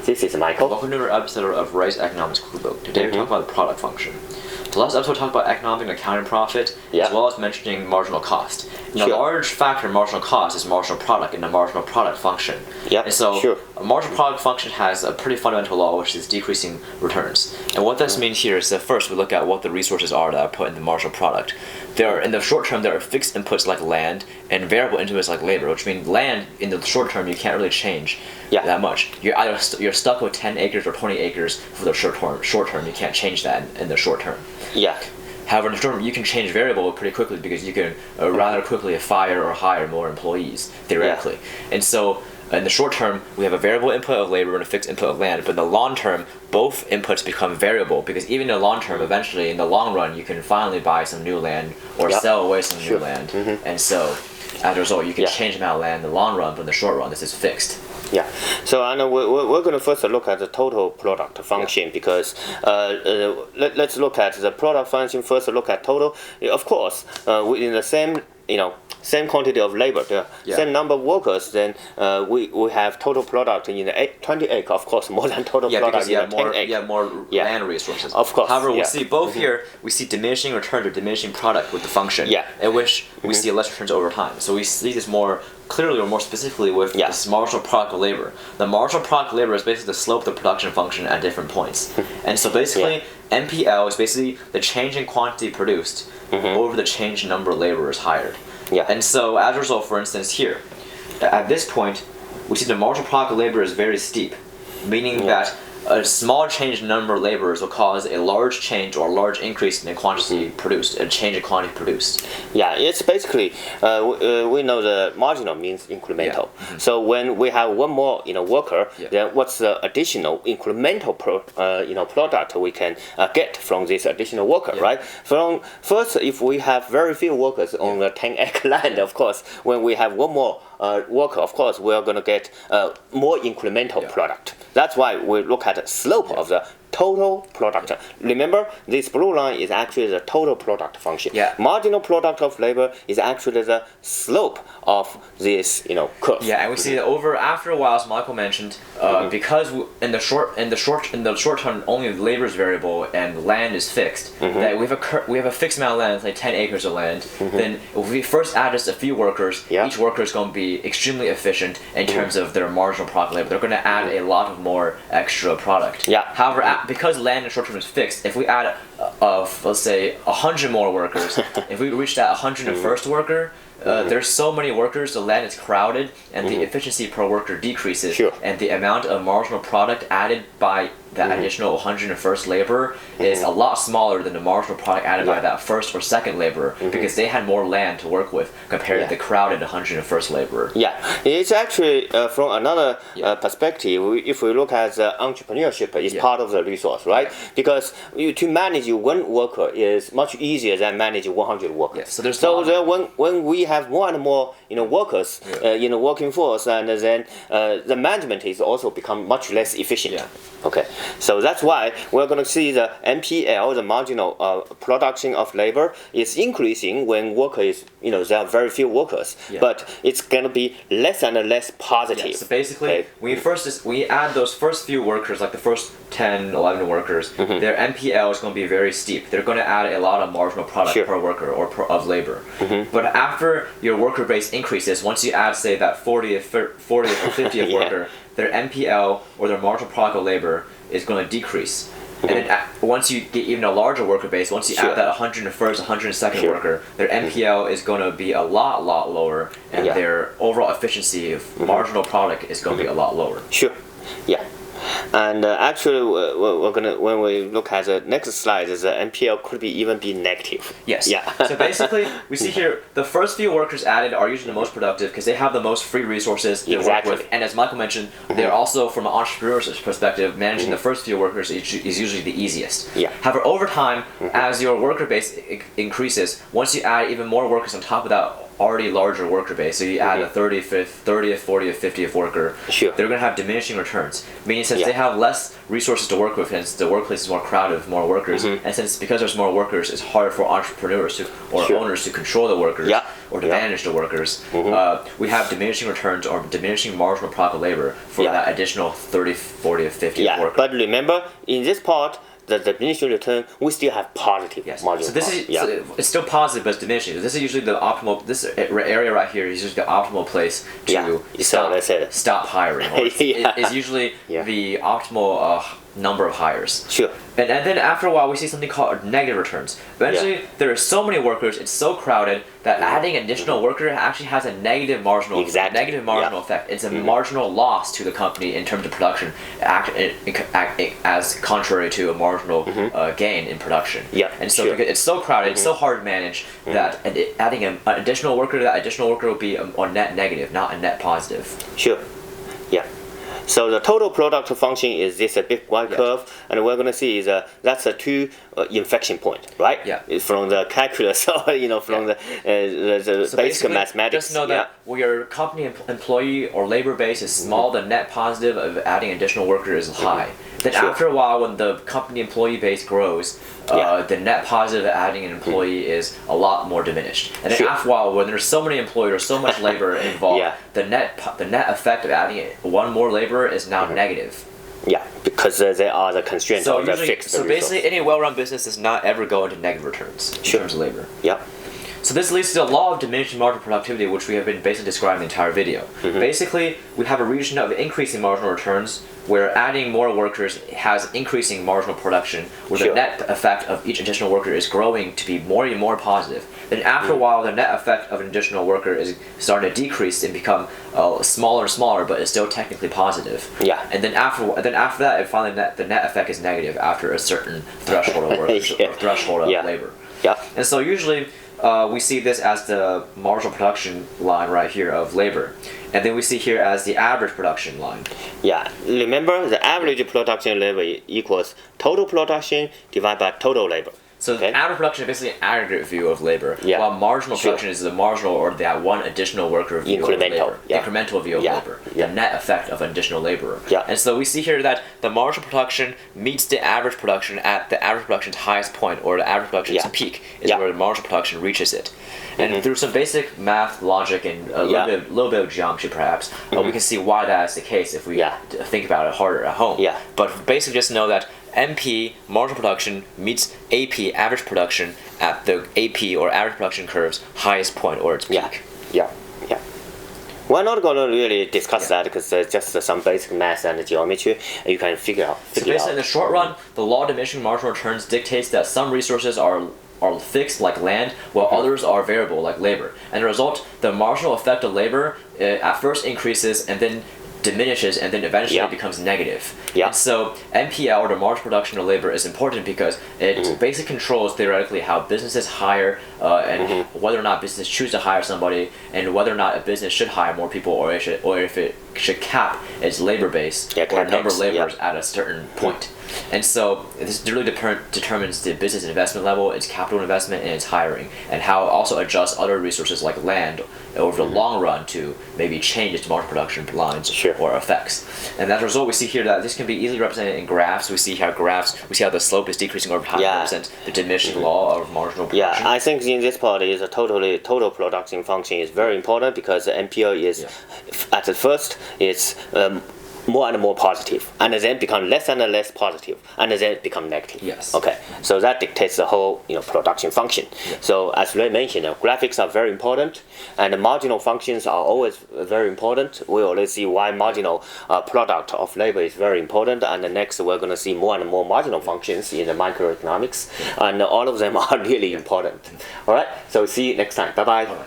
This is Michael. Welcome to another episode of Rice Economics Cluebook. Today we're talking about the product function. The last episode talked about economic and accounting profit, as well as mentioning marginal cost. And a large factor in marginal cost is marginal product in the marginal product function. And so a marginal product function has a pretty fundamental law, which is decreasing returns. And what this means here is that first we look at what the resources are that are put in the marginal product. In the short term, there are fixed inputs like land and variable inputs like labor, which means land in the short term you can't really change that much. You're stuck with 10 acres or 20 acres for the short term. You can't change that in the short term. However, in the short term, you can change variable pretty quickly because you can rather quickly fire or hire more employees, theoretically. And so in the short term, we have a variable input of labor and a fixed input of land. But in the long term, both inputs become variable because even in the long term, eventually, in the long run, you can finally buy some new land or sell away some new land. And so, as a result, you can change the amount of land in the long run, but in the short run, this is fixed. So I know we're going to first look at the total product function because let's look at the product function first. Look at total. Of course, within the same quantity of labor, same number of workers, then we have total product in the 20 acre. Of course, more than total product in the 10 acre. More land resources. Of course. However, we see both here. We see diminishing returns or diminishing product with the function. In which we see less returns over time. So we see this more clearly or more specifically with this marginal product of labor. The marginal product of labor is basically the slope of the production function at different points. And so basically, MPL is basically the change in quantity produced over the change in number of laborers hired. And so as a result, for instance, here, at this point, we see the marginal product of labor is very steep, meaning that a small change in number of laborers will cause a large change or a large increase in the quantity produced, a change in quantity produced. It's basically, we know the marginal means incremental. So when we have one more worker, then what's the additional incremental product we can get from this additional worker, right? From first, if we have very few workers on the 10 acre land, of course, when we have one more worker, of course, we are going to get more incremental product. That's why we look at the slope of the total product. Remember, this blue line is actually the total product function. Marginal product of labor is actually the slope of this curve. And we see that after a while, as Michael mentioned, because in the short term only labor is variable and land is fixed. That we have a fixed amount of land, like 10 acres of land. Then if we first add just a few workers, each worker is going to be extremely efficient in terms of their marginal product labor. They're going to add a lot of more extra product. However, because land in short term is fixed, if we add let's say 100 more workers, if we reach that 101st worker, there's so many workers, the land is crowded, and the efficiency per worker decreases, and the amount of marginal product added by that additional 101st laborer is a lot smaller than the marginal product added by that first or second laborer because they had more land to work with compared to the crowded 101st laborer. It's actually from another perspective. If we look at entrepreneurship, is part of the resource, right? Because to manage one worker is much easier than managing 100 workers. So when we have more and more workers in the working force, and then the management is also become much less efficient. So that's why we're going to see the MPL, the marginal production of labor, is increasing when worker is, there are very few workers, but it's going to be less and less positive. So basically, we add those first few workers, like the first 10, 11 workers, their MPL is going to be very steep. They're going to add a lot of marginal product per worker or of labor. But after your worker base increases, once you add, say, that 40th or 50th worker, their MPL or their marginal product of labor is going to decrease. And then once you get even a larger worker base, once you add that 101st, 102nd worker, their MPL is going to be a lot lower, and their overall efficiency of marginal product is going to be a lot lower. And actually, we're gonna when we look at the next slide, the MPL could even be negative. So basically, we see here the first few workers added are usually the most productive because they have the most free resources to work with. And as Michael mentioned, they're also, from an entrepreneur's perspective, managing the first few workers is usually the easiest. However, over time, as your worker base increases, once you add even more workers on top of that already larger worker base, so you add a 30th, 40th, 50th worker, sure. they're going to have diminishing returns. Meaning since they have less resources to work with, hence the workplace is more crowded with more workers, and since because there's more workers, it's harder for entrepreneurs or owners to control the workers or to manage the workers. We have diminishing returns or diminishing marginal profit labor for that additional 30th, 40th, 50th worker. But remember, in this part, the diminishing return, we still have positive marginal so this is so it's still positive, but it's diminishing. This is usually the optimal. This area right here is usually the optimal place to stop hiring. It's usually the optimal number of hires. Sure. And then after a while, we see something called negative returns. Eventually, there are so many workers, it's so crowded that adding additional worker actually has a negative marginal effect. It's a marginal loss to the company in terms of production, as contrary to a marginal gain in production. And so because it's so crowded, it's so hard to manage that adding an additional worker, that additional worker will be a net negative, not a net positive. Sure. Yeah. So the total product function is this big white curve, and we're going to see is that's a two inflection point, right? It's from the calculus, or from the so basic mathematics. Just know that when your company employee or labor base is small, the net positive of adding additional worker is high. Then after a while, when the company employee base grows, the net positive of adding an employee is a lot more diminished. And then after a while, when there's so many employees or so much labor involved, the net effect of adding one more labor is now negative. Yeah, because there are the constraints of the fixed resource. So basically, any well-run business does not ever go into negative returns in terms of labor. So this leads to the law of diminishing marginal productivity, which we have been basically describing the entire video. Basically, we have a region of increasing marginal returns where adding more workers has increasing marginal production, where the net effect of each additional worker is growing to be more and more positive. Then after a while, the net effect of an additional worker is starting to decrease and become smaller and smaller, but it's still technically positive. And then after that, finally the net effect is negative after a certain threshold of workers or threshold of labor. And so usually, we see this as the marginal production line right here of labor. And then we see here as the average production line. Remember, the average production labor equals total production divided by total labor. So the average production is basically an aggregate view of labor, while marginal production is the marginal or that one additional worker view of labor. Incremental view of labor, the net effect of an additional laborer. And so we see here that the marginal production meets the average production at the average production's highest point, or the average production's peak is where the marginal production reaches it. And through some basic math, logic, and a little bit of geometry perhaps, we can see why that is the case if we think about it harder at home. But basically just know that MP, marginal production, meets AP, average production, at the AP or average production curve's highest point or its peak. We're not going to really discuss that because it's just some basic math and geometry, and you can figure out. So basically, in the short run, the law of diminishing marginal returns dictates that some resources are fixed, like land, while others are variable, like labor. And the result, the marginal effect of labor at first increases and then diminishes and then eventually becomes negative. And so MPL, or the marginal production of labor, is important because it basically controls theoretically how businesses hire and whether or not businesses choose to hire somebody, and whether or not a business should hire more people, or if it should cap its labor base or number of laborers at a certain point. And so this really determines the business investment level, its capital investment, and its hiring, and how it also adjusts other resources like land over the long run to maybe change its marginal production lines or effects. And as a result, we see here that this can be easily represented in graphs. We see how the slope is decreasing over time, represents the diminishing law of marginal production. I think in this part is a total production function is very important, because the MPL is at the first it's more and more positive, and then become less and less positive, and then become negative. Okay, so that dictates the whole production function. So as Ray mentioned, graphics are very important, and the marginal functions are always very important. We already see why marginal product of labor is very important, and next we're going to see more and more marginal functions in the microeconomics, and all of them are really important. All right, so see you next time. Bye bye.